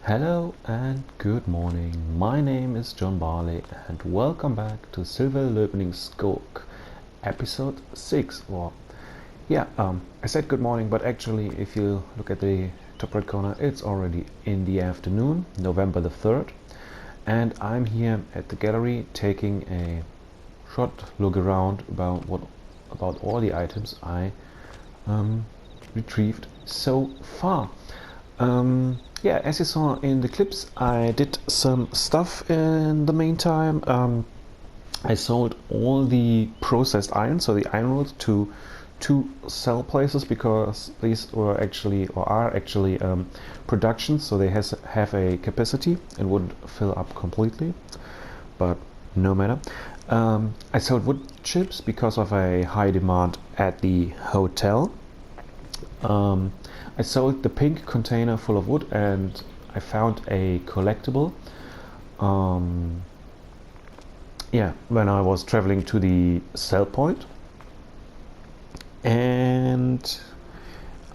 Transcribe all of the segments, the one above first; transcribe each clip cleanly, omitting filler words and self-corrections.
Hello and good morning. My name is John Barley and welcome back to Silverlöpning Skog, episode 6. I said good morning, but actually if you look at the top right corner, it's already in the afternoon, November the 3rd, and I'm here at the gallery taking a short look around about all the items I retrieved so far. As you saw in the clips, I did some stuff in the meantime. I sold all the processed iron, so the iron rods, to two sell places because these were actually are actually productions, so they have a capacity and wouldn't fill up completely, but no matter. I sold wood chips because of a high demand at the hotel. I sold the pink container full of wood and I found a collectible when I was traveling to the sell point. And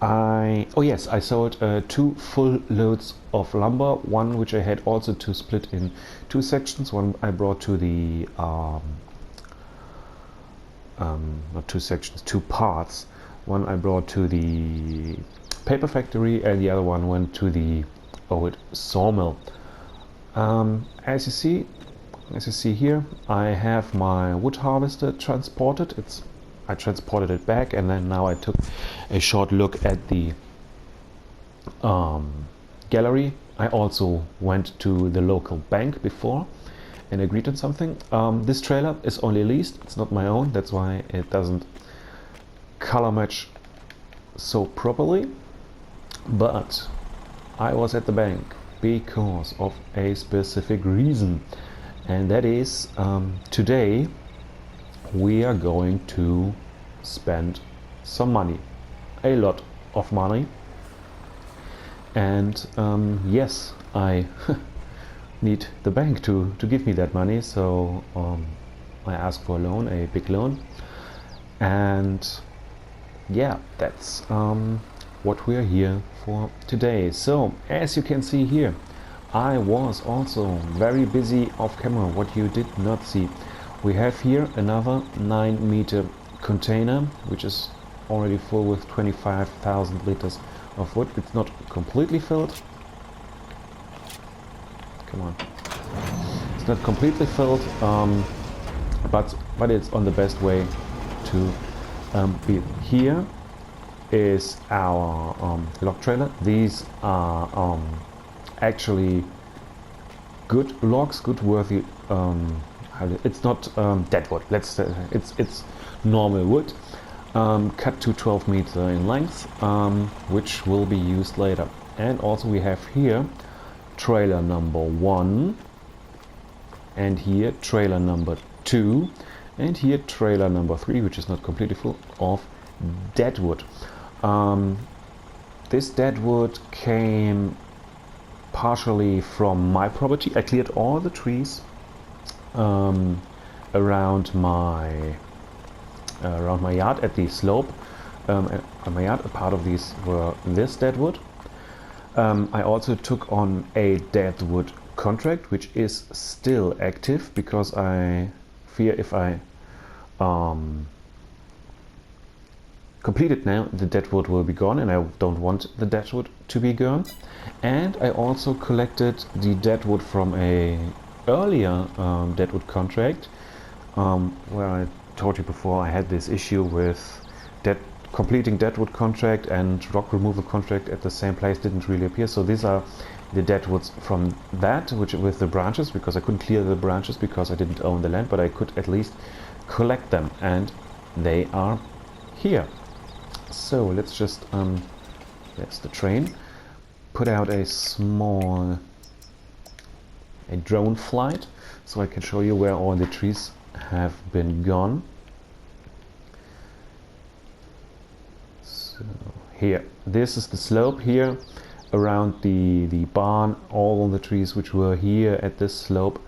I sold two full loads of lumber, one which I had also to split in two sections. One I brought to the not two sections, two parts. One I brought to the paper factory and the other one went to the old sawmill. As you see here, I have my wood harvester transported. I transported it back, and then now I took a short look at the gallery. I also went to the local bank before and agreed on something. This trailer is only leased, it's not my own, that's why it doesn't color match so properly, but I was at the bank because of a specific reason, and that is today we are going to spend some money, a lot of money, and yes, I need the bank to give me that money, so I asked for a loan, a big loan, and yeah, that's what we're here for today. So as you can see here, I was also very busy off camera. What you did not see, we have here another 9-meter container which is already full with 25,000 liters of wood. It's not completely filled, come on, it's not completely filled, but it's on the best way to be. Here is our log trailer. These are actually good logs, good worthy. It's not dead wood. It's normal wood, cut to 12 meters in length, which will be used later. And also we have here trailer number 1, and here trailer number 2. And here trailer number 3, which is not completely full of dead wood. This dead wood came partially from my property. I cleared all the trees around my yard at the slope. On my yard, a part of these were this dead wood. I also took on a dead wood contract, which is still active because I fear if I complete it now, the dead wood will be gone, and I don't want the dead wood to be gone. And I also collected the dead wood from a earlier dead wood contract, where I told you before I had this issue with completing dead wood contract and rock removal contract at the same place didn't really appear. So these are the dead woods from that, which with the branches, because I couldn't clear the branches because I didn't own the land, but I could at least collect them, and they are here. So let's just that's the train, put out a drone flight so I can show you where all the trees have been gone. So here, this is the slope here around the barn. All the trees which were here at this slope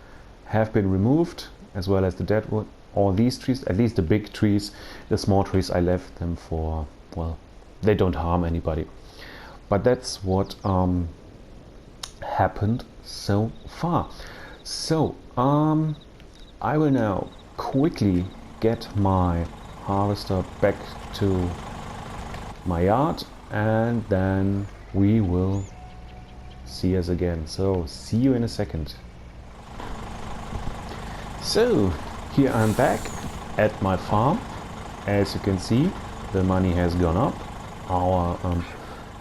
have been removed, as well as the dead wood. All these trees, at least the big trees, the small trees I left them for, well, they don't harm anybody. But that's what happened so far. So I will now quickly get my harvester back to my yard, and then we will see us again. So see you in a second. So here I'm back at my farm. As you can see, the money has gone up. Our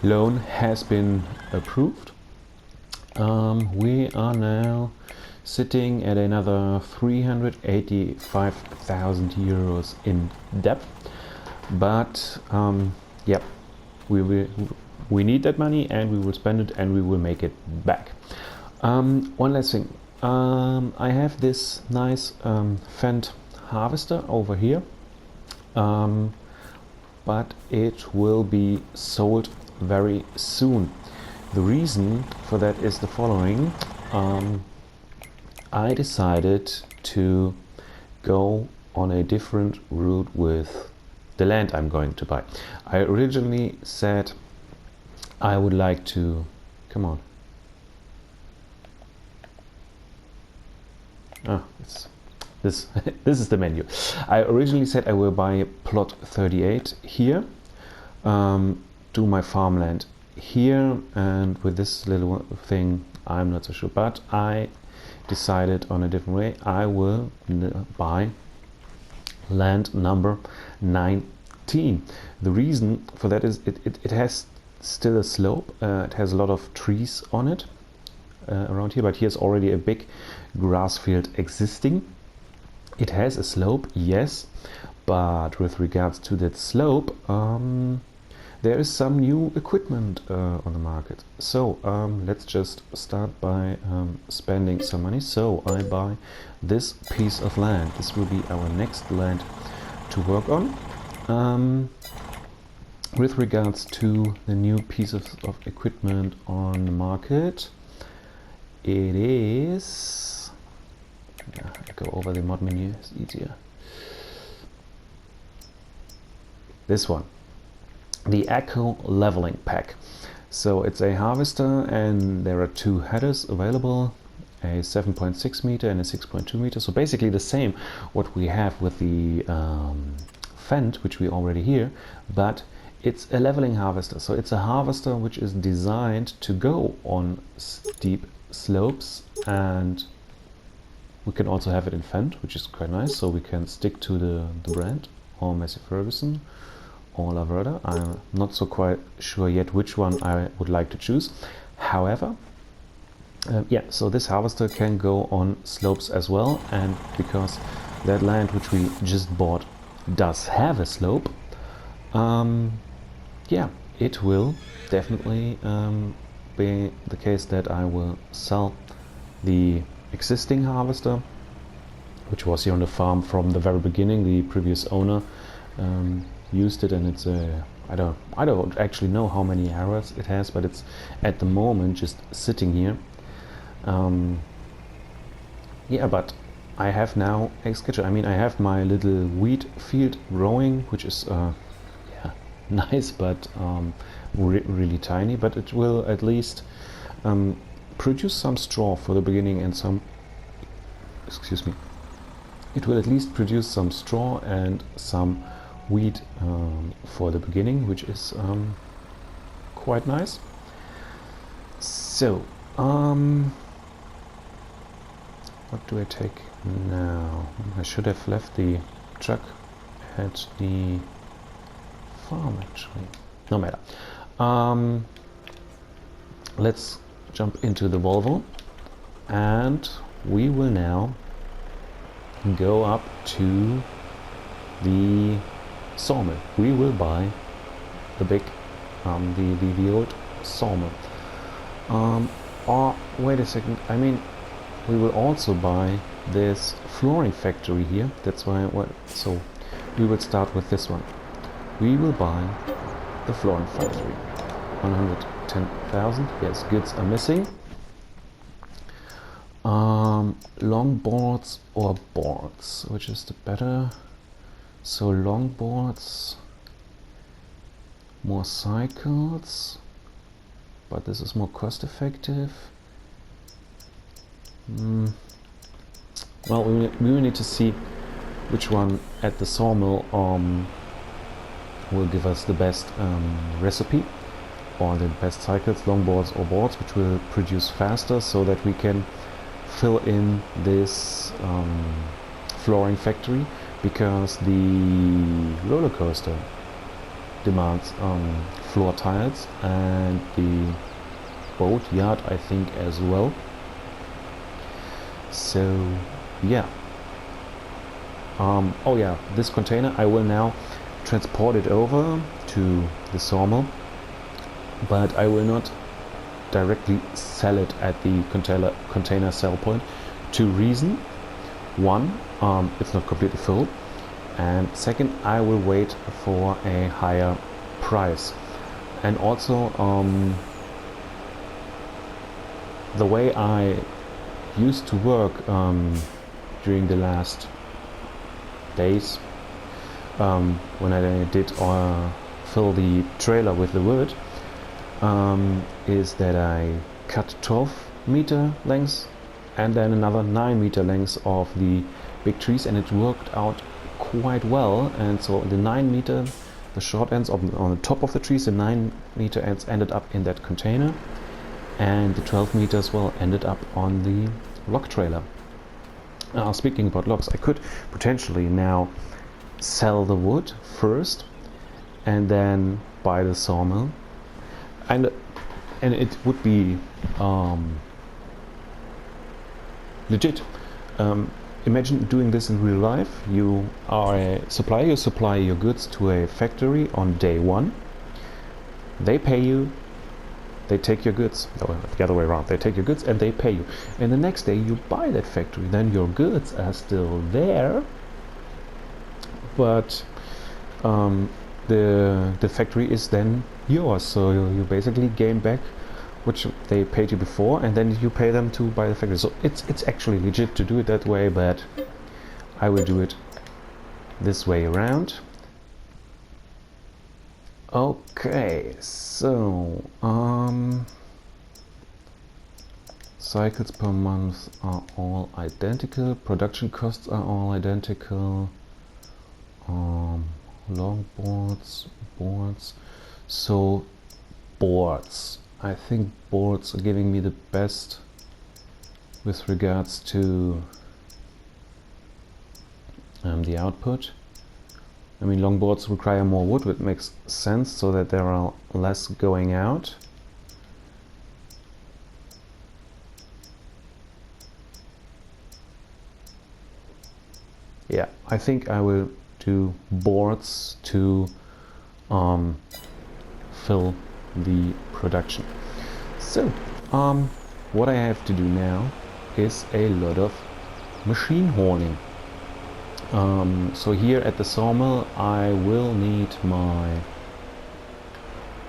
loan has been approved. We are now sitting at another 385,000 euros in debt, but yeah, we need that money, and we will spend it, and we will make it back. One last thing, I have this nice Fendt harvester over here, but it will be sold very soon. The reason for that is the following. I decided to go on a different route with the land I'm going to buy. I originally said I would like to... Come on. Ah, this is the menu. I originally said I will buy plot 38 here, do my farmland here, and with this little thing I'm not so sure, but I decided on a different way. I will buy land number 19. The reason for that is it has still a slope. It has a lot of trees on it around here, but here's already a big grass field existing. It has a slope, yes, but with regards to that slope, there is some new equipment on the market. So let's just start by spending some money. So I buy this piece of land. This will be our next land to work on. With regards to the new pieces of equipment on the market, it is... Yeah, I go over the mod menu, it's easier. This one. The Echo Leveling Pack. So it's a harvester, and there are two headers available, a 7.6 meter and a 6.2 meter. So basically the same what we have with the Fendt, which we already hear, but it's a leveling harvester. So it's a harvester which is designed to go on steep slopes, and we can also have it in Fendt, which is quite nice. So we can stick to the brand, or Massey Ferguson, or Laverda. I'm not so quite sure yet which one I would like to choose. However, yeah, so this harvester can go on slopes as well, and because that land which we just bought does have a slope, yeah, it will definitely be the case that I will sell the existing harvester, which was here on the farm from the very beginning. The previous owner used it, and it's a I don't actually know how many hours it has, but it's at the moment just sitting here. Yeah, but I have now a schedule. I mean, I have my little wheat field growing, which is yeah, nice, but really tiny, but it will at least produce some straw for the beginning, and some, excuse me, it will at least produce some straw and some wheat for the beginning, which is quite nice. So what do I take now? I should have left the truck at the farm, actually. No matter. Let's jump into the Volvo, and we will now go up to the sawmill. We will buy the big, the old sawmill. Or wait a second. I mean, we will also buy this flooring factory here. That's why. So we will start with this one. We will buy the flooring factory. 110,000. Yes, goods are missing. Long boards or boards, which is the better? So long boards, more cycles, but this is more cost effective. Well, we will need to see which one at the sawmill will give us the best recipe, or the best cycles, longboards or boards, which will produce faster, so that we can fill in this flooring factory, because the roller coaster demands floor tiles, and the boat yard I think as well. So yeah. Oh yeah, this container I will now transport it over to the sawmill, but I will not directly sell it at the container sell point. Two reasons. One, it's not completely full, and second, I will wait for a higher price. And also, the way I used to work during the last days, when I did fill the trailer with the wood, is that I cut 12-meter lengths and then another 9-meter lengths of the big trees, and it worked out quite well. And so the 9-meter, the short ends on the top of the trees, the 9-meter ends ended up in that container, and the 12 meters well ended up on the log trailer. Speaking about logs, I could potentially now sell the wood first and then buy the sawmill, and it would be legit. Imagine doing this in real life. You are a supplier, you supply your goods to a factory on day one. They pay you, they take your goods, or the other way around, they take your goods and they pay you. And the next day you buy that factory, then your goods are still there, but the factory is then yours. So you basically gain back which they paid you before, and then you pay them to buy the factory. So it's actually legit to do it that way, but I will do it this way around. Okay, so cycles per month are all identical, production costs are all identical, long boards, so boards. I think boards are giving me the best with regards to the output. I mean, longboards require more wood, which makes sense, so that there are less going out. Yeah, I think I will do boards to fill the production. So, what I have to do now is a lot of machine hauling. So here at the sawmill I will need my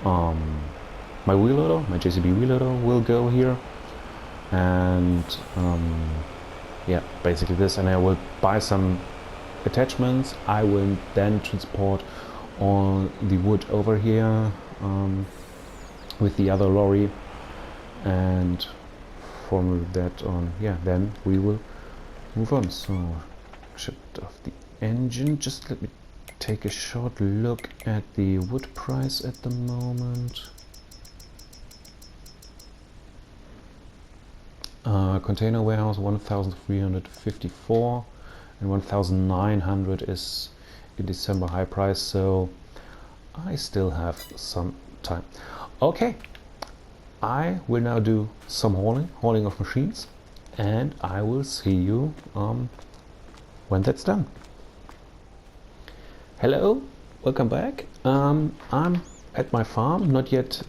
my wheel loader, my JCB wheel loader will go here, and yeah, basically this, and I will buy some attachments. I will then transport all the wood over here with the other lorry, and from that on, yeah, then we will move on. So shut off the engine. Just let me take a short look at the wood price at the moment. Container warehouse 1,354 and 1,900 is in December high price, so I still have some time. Okay, I will now do some hauling of machines, and I will see you when that's done. Hello, welcome back. I'm at my farm, not yet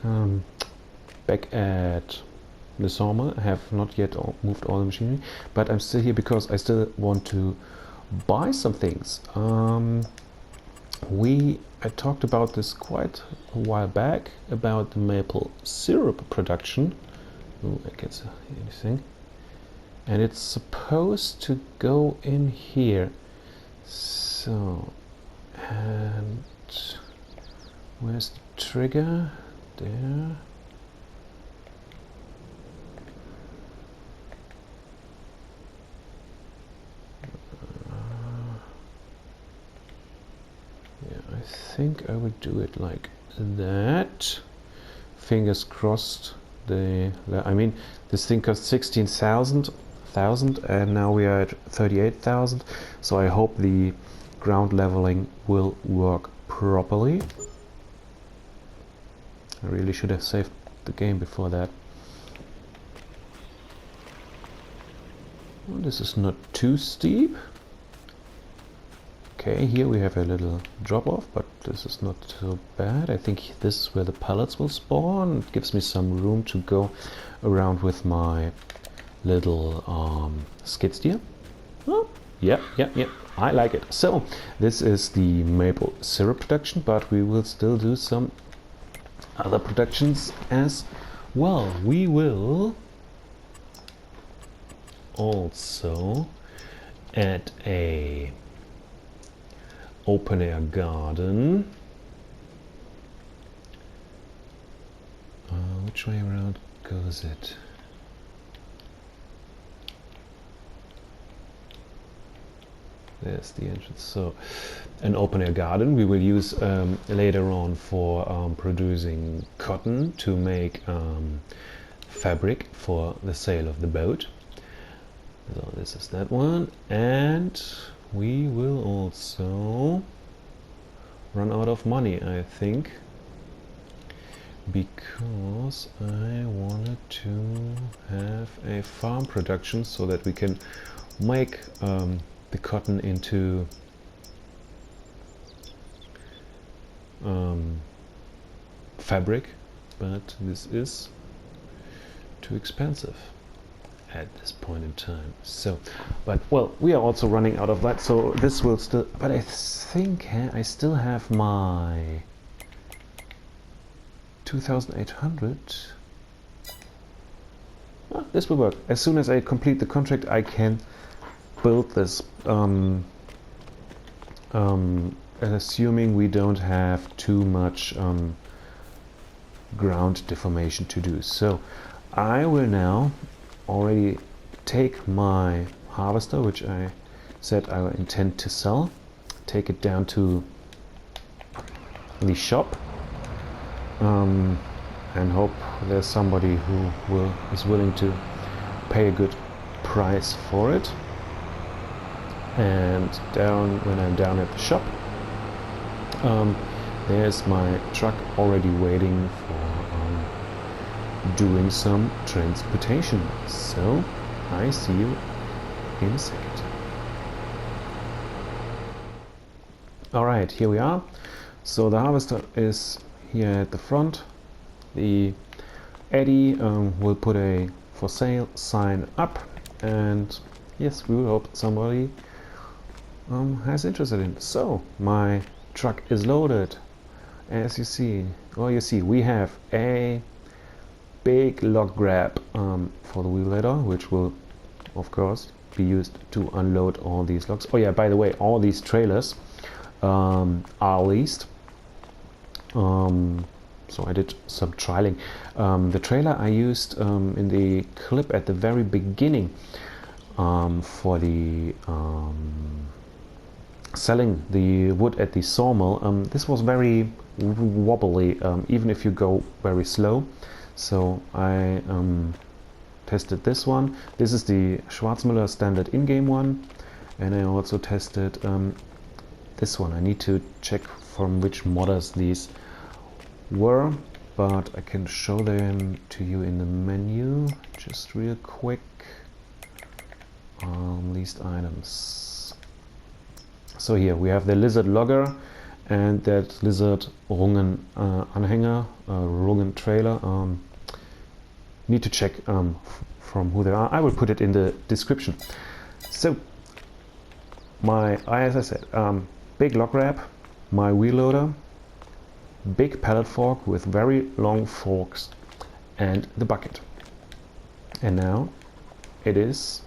back at the sawmill. I have not yet moved all the machinery, but I'm still here because I still want to buy some things. I talked about this quite a while back, about the maple syrup production. Oh, I can't see anything. And it's supposed to go in here. So, and where's the trigger? There. I think I will do it like that. Fingers crossed. I mean, this thing cost 16,000, and now we are at 38,000. So I hope the ground leveling will work properly. I really should have saved the game before that. Well, this is not too steep. Okay, here we have a little drop off, but this is not so bad. I think this is where the pellets will spawn. It gives me some room to go around with my little skid steer. Oh, yeah, I like it. So this is the maple syrup production, but we will still do some other productions as well. We will also add a open air garden. Which way around goes it? There's the entrance. So an open air garden we will use later on for producing cotton to make fabric for the sail of the boat. So this is that one, and we will also run out of money, I think, because I wanted to have a farm production so that we can make the cotton into fabric, but this is too expensive at this point in time. So, but well, we are also running out of that, so this will still, but I think I still have my 2,800. This will work. As soon as I complete the contract, I can build this, assuming we don't have too much ground deformation to do. So I will now already take my harvester, which I said I intend to sell, take it down to the shop, and hope there's somebody who is willing to pay a good price for it. And when I'm down at the shop, there's my truck already waiting for doing some transportation. So I see you in a second. Alright, here we are. So the harvester is here at the front. The Eddie will put a for sale sign up, and yes, we will hope somebody has interested in it. So my truck is loaded, as you see. Well, you see we have a big log grab for the wheel loader, which will of course be used to unload all these logs. Oh yeah, by the way, all these trailers are leased. So I did some trialing. The trailer I used in the clip at the very beginning for the selling the wood at the sawmill, this was very wobbly, even if you go very slow. So I tested this one. This is the Schwarzmüller standard in-game one, and I also tested this one. I need to check from which modders these were, but I can show them to you in the menu just real quick. Leased items. So here we have the Lizard Logger and that Lizard Rungen Anhänger, Rungen trailer. Need to check from who they are. I will put it in the description. So as I said, big log wrap, my wheel loader, big pallet fork with very long forks, and the bucket. And now it is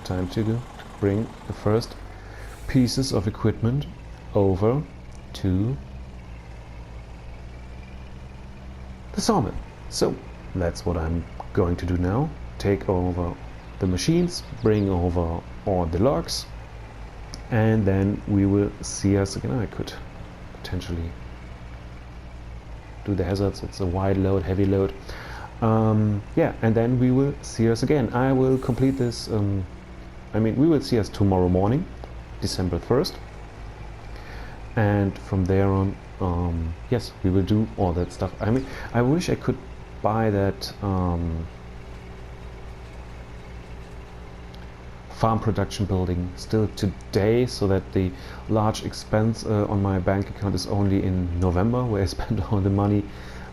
time to bring the first pieces of equipment over to the sawmill. So that's what I'm going to do now. Take over the machines, bring over all the logs, and then we will see us again. I could potentially do the hazards. It's a wide load, heavy load. Yeah, and then we will see us again. I will complete this, we will see us tomorrow morning, December 1st. And from there on, yes, we will do all that stuff. I wish I could buy that farm production building still today, so that the large expense on my bank account is only in November, where I spend all the money.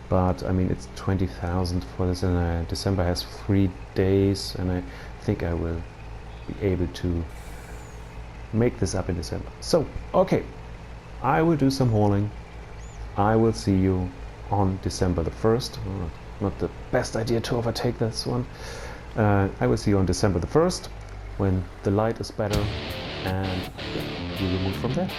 But it's 20,000 for this, and December has 3 days, and I think I will be able to make this up in December. So, okay, I will do some hauling. I will see you on December the 1st. Not the best idea to overtake this one. I will see you on December the 1st, when the light is better, and yeah, we will move from there.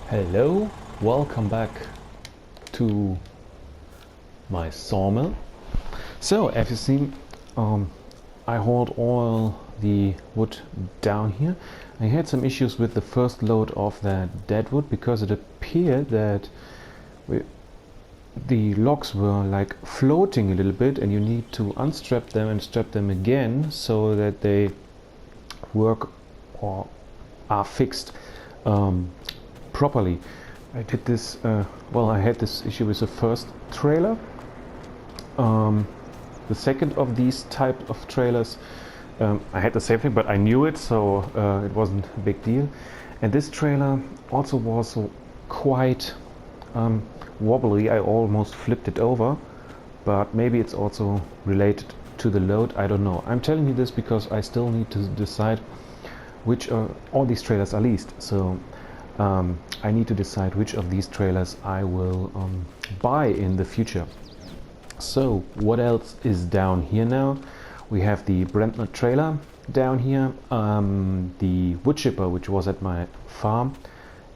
Hello, welcome back to my sawmill. So, as you've seen, I hauled all the wood down here. I had some issues with the first load of that dead wood, because it appeared that the logs were like floating a little bit, and you need to unstrap them and strap them again so that they work or are fixed properly. I did this, I had this issue with the first trailer. The second of these type of trailers, I had the same thing, but I knew it, so it wasn't a big deal. And this trailer also was quite wobbly. I almost flipped it over, but maybe it's also related to the load. I don't know. I'm telling you this because I still need to decide which all these trailers are leased. So I need to decide which of these trailers I will buy in the future. So what else is down here now? We have the Brentner trailer down here. The wood chipper, which was at my farm,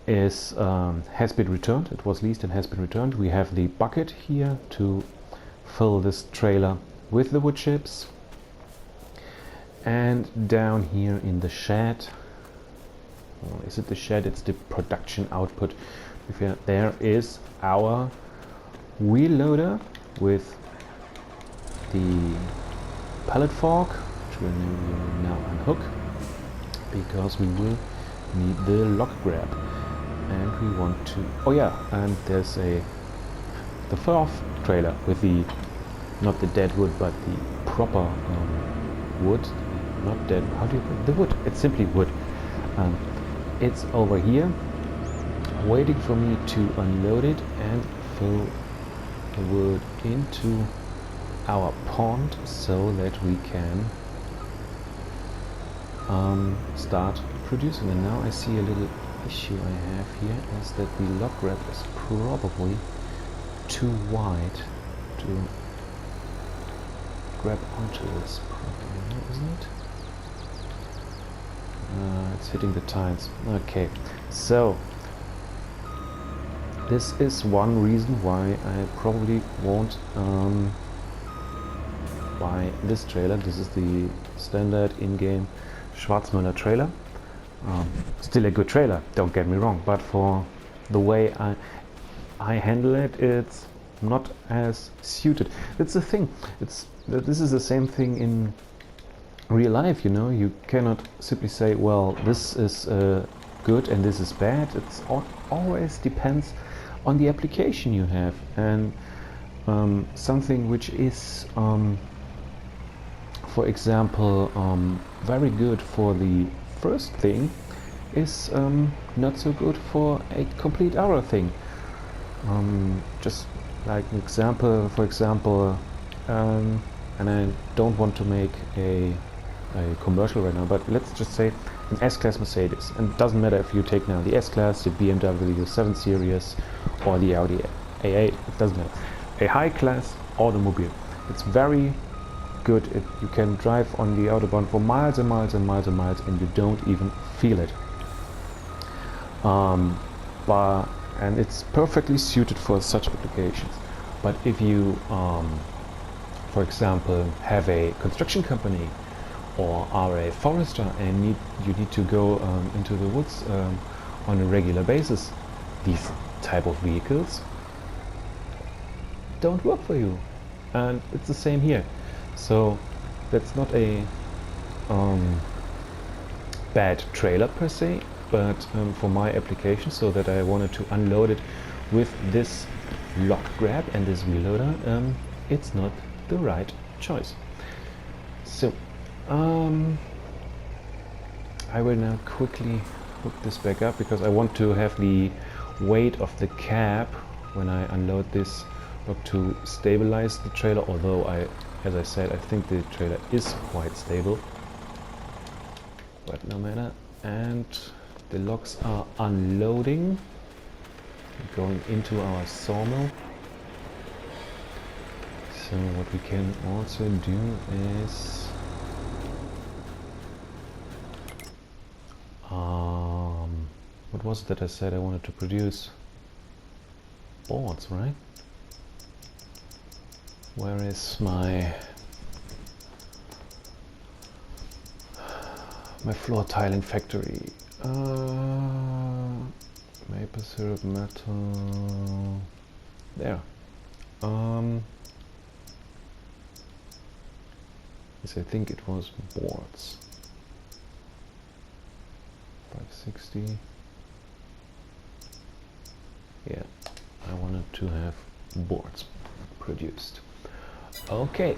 has been returned. It was leased and has been returned. We have the bucket here to fill this trailer with the wood chips. And down here in the shed, is it the shed? It's the production output. There is our wheel loader with the pallet fork, which we will now unhook, because we will need the log grab. And we want to, and there's the fourth trailer with the, not the dead wood, but the proper wood. Not dead, how do you put the wood? It's simply wood. It's over here, waiting for me to unload it and fill the wood into our pond, so that we can start producing. And now I see a little issue I have here, is that the log grab is probably too wide to grab onto this properly, isn't it? It's hitting the tines. Okay, so this is one reason why I probably won't buy this trailer. This is the standard in-game Schwarzmüller trailer. Still a good trailer, don't get me wrong, but for the way I handle it, it's not as suited. That's the thing. This is the same thing in real life, you cannot simply say, well, this is good and this is bad. It's always depends on the application you have, and something which is for example very good for the first thing is not so good for a complete other thing. Just like an example, for example, and I don't want to make a commercial right now, but let's just say an S-Class Mercedes, and it doesn't matter if you take now the S-Class, the BMW 7 Series or the Audi A8, it doesn't matter. A high-class automobile. It's very good. You can drive on the Autobahn for miles and miles and miles and miles and you don't even feel it. And it's perfectly suited for such applications. But if you, for example, have a construction company or are a forester and you need to go into the woods on a regular basis, these type of vehicles don't work for you. And it's the same here. So that's not a bad trailer per se, but for my application, so that I wanted to unload it with this lock grab and this wheel loader, it's not the right choice. So I will now quickly hook this back up because I want to have the weight of the cab when I unload this not to stabilize the trailer, although as I said, I think the trailer is quite stable, but no matter. And the logs are unloading, going into our sawmill. So what we can also do is what was it that I said I wanted to produce? Boards, right? Where is my floor tiling factory? Maple syrup, metal. There. Yes, I think it was boards. 560. Yeah, I wanted to have boards produced. Okay,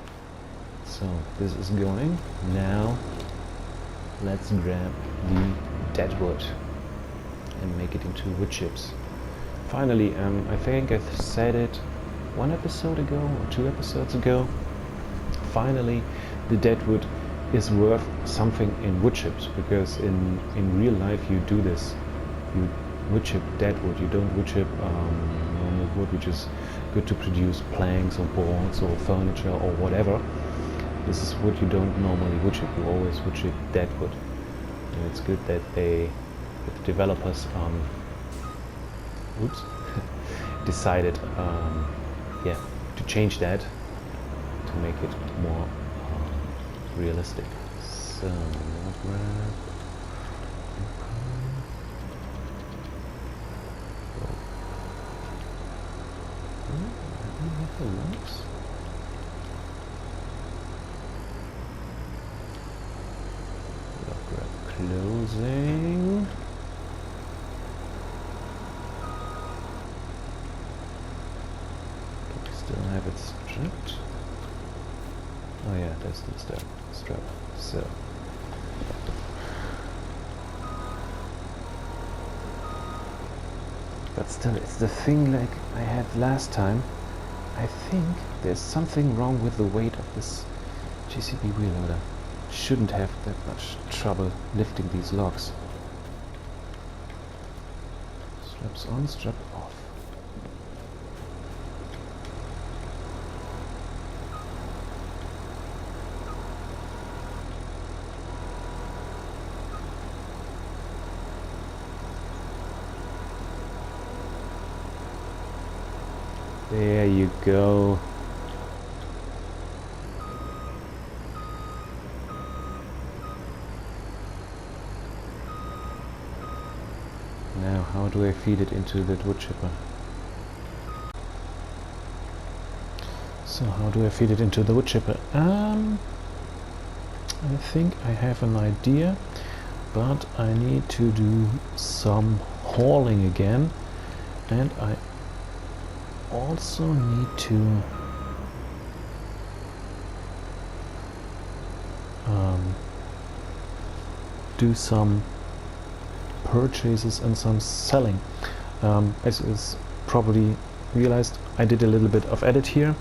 so this is going. Now let's grab the dead wood and make it into wood chips. Finally, I think I said it one episode ago or 2 episodes ago. Finally, the dead wood is worth something in wood chips, because in real life you do this. You wood chip dead wood. You don't wood chip normal wood, which is good to produce planks or boards or furniture or whatever. This is wood you don't normally wood chip. You always wood chip dead wood. And it's good that the developers decided to change that to make it more realistic. So closing. Do we still have it stripped? Oh yeah, that's the strap. So but still, it's the thing like I had last time. I think there's something wrong with the weight of this JCB wheel loader. Shouldn't have that much trouble lifting these logs. Straps on, strap off. There you go. Now, how do I feed it into that wood chipper? So, how do I feed it into the wood chipper? I think I have an idea, but I need to do some hauling again, and I also need to do some purchases and some selling. As is probably realized, I did a little bit of edit here,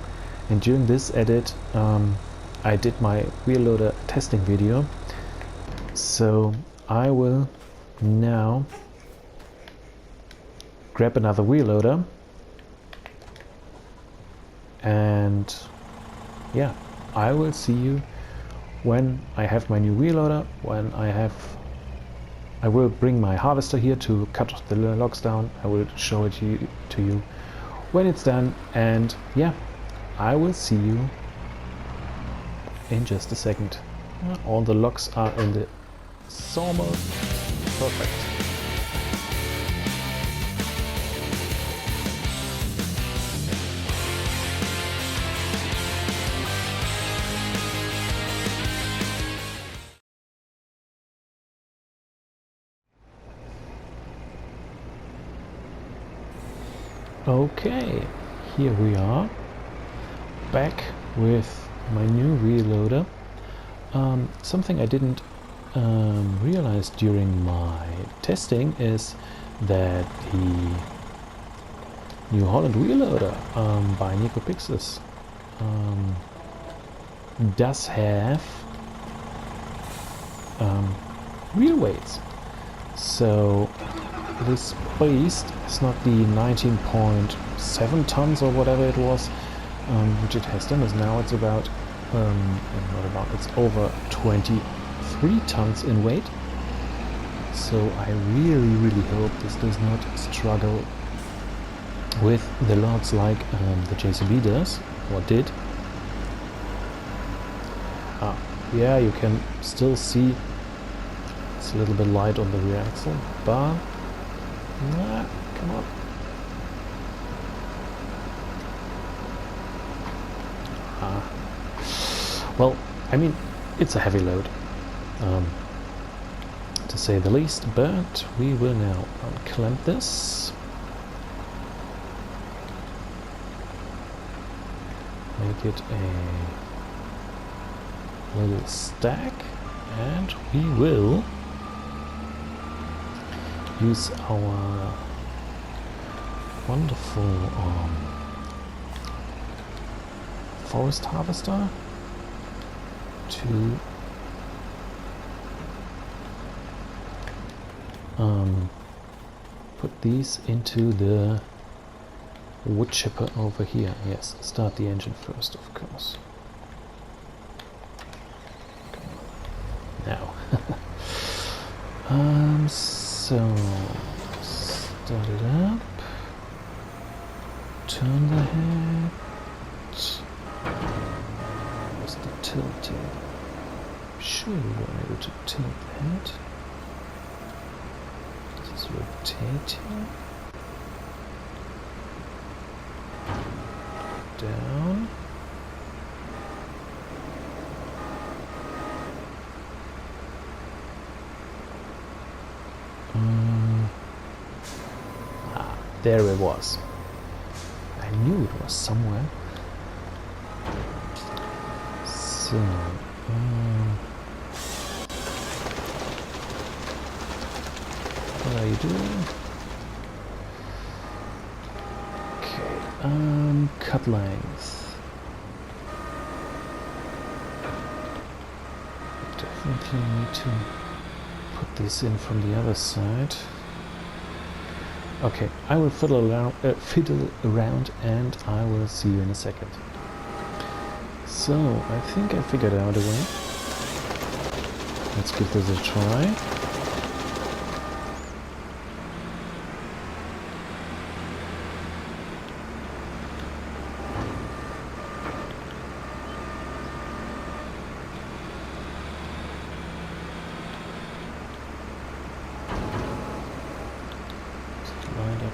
And during this edit I did my wheel loader testing video, so I will now grab another wheel loader, and yeah, I will see you when I have my new wheel loader, when I will bring my harvester here to cut the logs down. I will show it to you when it's done, and yeah, I will see you in just a second. All the logs are in the sawmill. Perfect. Okay, here we are, back with my new wheel loader. Something I didn't realize during my testing is that the New Holland wheel loader by NicoPixels does have wheel weights. So this beast is not the 19.7 tons or whatever it was, which it has done. Is now it's about, it's over 23 tons in weight. So I really hope this does not struggle with the logs like the JCB does, or did. Yeah, you can still see it's a little bit light on the rear axle, but nah, come on. Well, I mean, it's a heavy load, to say the least, but we will now unclamp this. Make it a little stack, and we will use our wonderful forest harvester to put these into the wood chipper over here. Yes, start the engine first, of course. Now, so start it up, turn the head. Where's the tilting? Sure, we were able to tilt the head. This is rotating. Down. There it was. I knew it was somewhere. So, what are you doing? Okay, cut length. Definitely need to put this in from the other side. Okay, I will fiddle around and I will see you in a second. So, I think I figured out a way. Let's give this a try. Lined up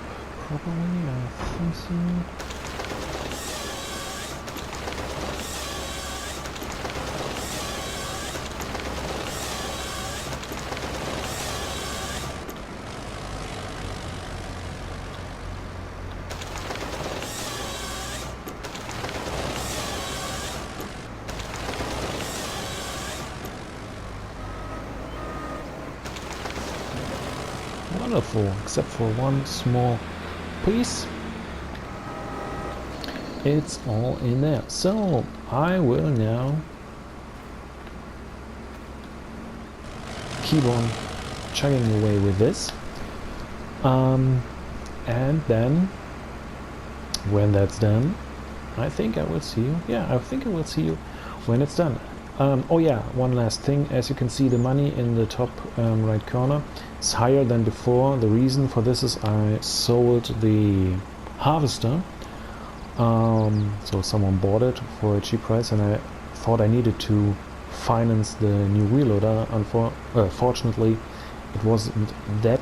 properly, I think so. Wonderful, except for one small piece. it's all in there. So I will now keep on chugging away with this, and then when that's done, I think I will see you. Yeah, I think I will see you when it's done. Oh yeah, one last thing. As you can see, the money in the top right corner is higher than before. The reason for this is I sold the harvester. So someone bought it for a cheap price, and I thought I needed to finance the new wheel loader. Fortunately, it wasn't that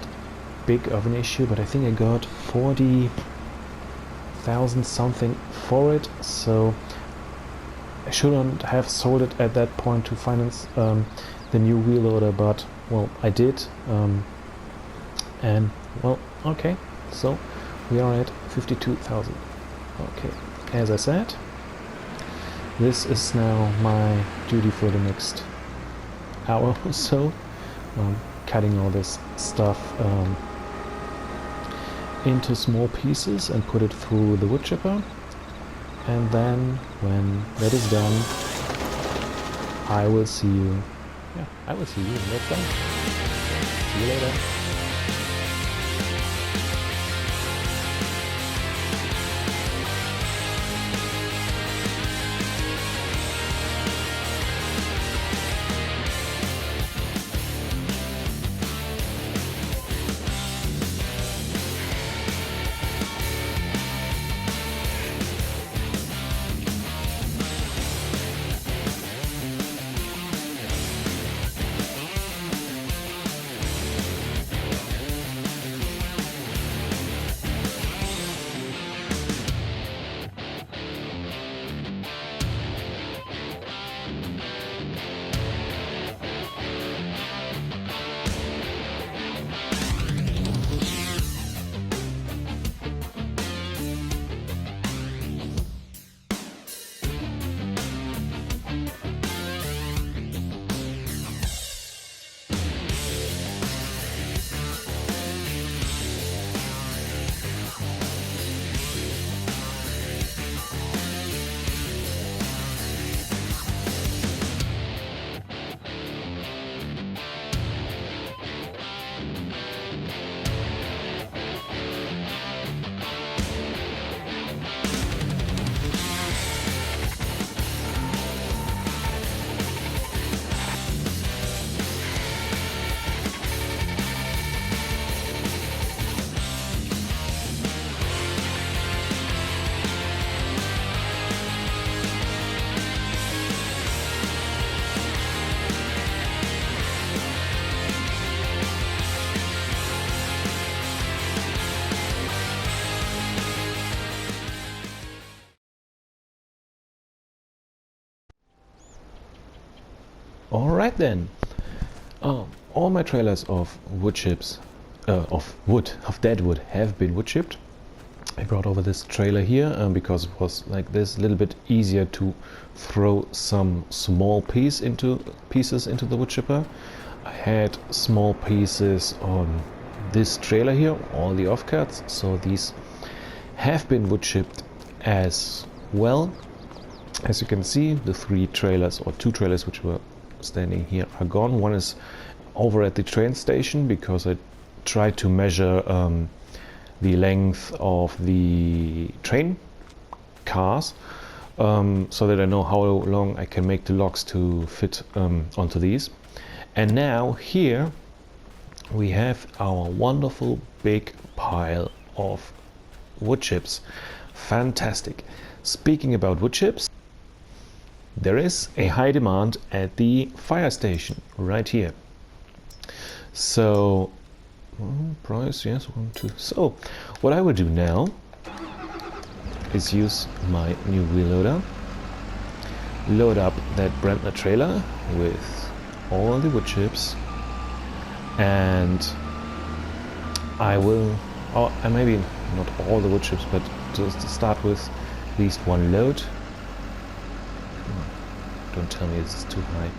big of an issue, but I think I got 40,000 something for it, so I shouldn't have sold it at that point to finance the new wheel loader, but well, I did, and well, okay, so we are at 52,000. Okay, as I said, this is now my duty for the next hour or so, cutting all this stuff into small pieces and put it through the wood chipper, and then when that is done, I will see you. Yeah, I will see you when that's done. See you later. Alright then, all my trailers of wood chips, of dead wood have been wood chipped. I brought over this trailer here because it was like this, a little bit easier to throw some small pieces into the wood chipper. I had small pieces on this trailer here, all the offcuts, so these have been wood chipped as well. As you can see, the two trailers which were standing here are gone. One is over at the train station because I tried to measure the length of the train cars so that I know how long I can make the logs to fit onto these. And now here we have our wonderful big pile of wood chips. Fantastic. Speaking about wood chips, there is a high demand at the fire station right here. So price, yes, 1, 2. So what I will do now is use my new wheel loader, load up that Brandner trailer with all the wood chips, and I will, or maybe not all the wood chips, but just to start with at least one load. Don't tell me this is too high.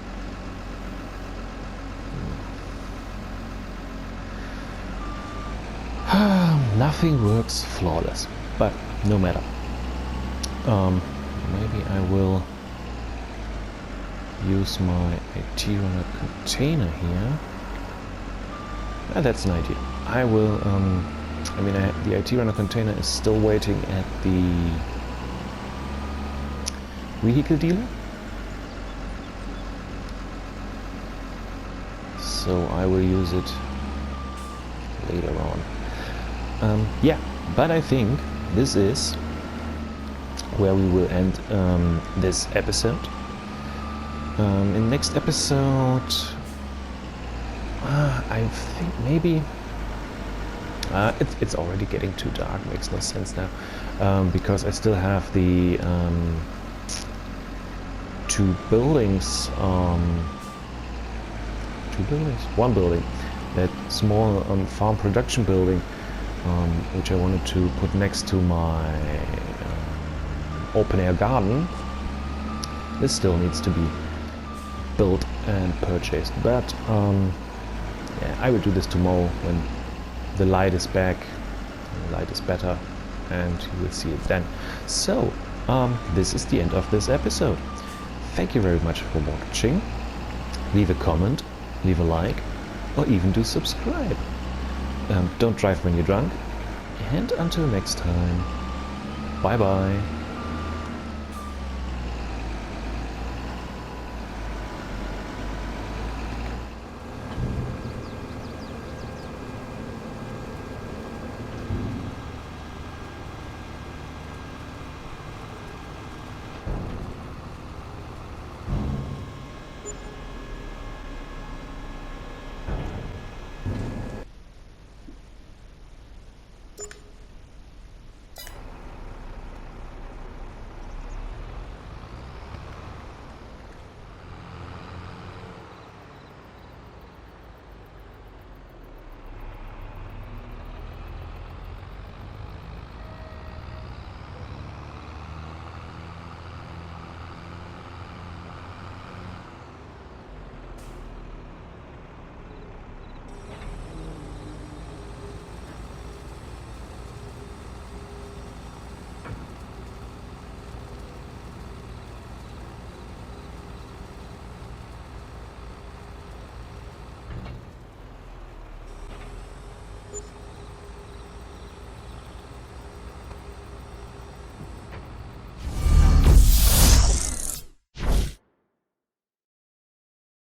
Nothing works flawless, but no matter. Maybe I will use my IT runner container here. That's an idea. I will, the IT runner container is still waiting at the vehicle dealer. So I will use it later on. Yeah, but I think this is where we will end this episode. In next episode, I think maybe it's already getting too dark. Makes no sense now, because I still have the one building, that small farm production building, which I wanted to put next to my open-air garden. This still needs to be built and purchased, but yeah, I will do this tomorrow when the light is back, the light is better, and you will see it then. So, this is the end of this episode. Thank you very much for watching. Leave a comment, leave a like, or even do subscribe. Don't drive when you're drunk, and until next time, bye bye.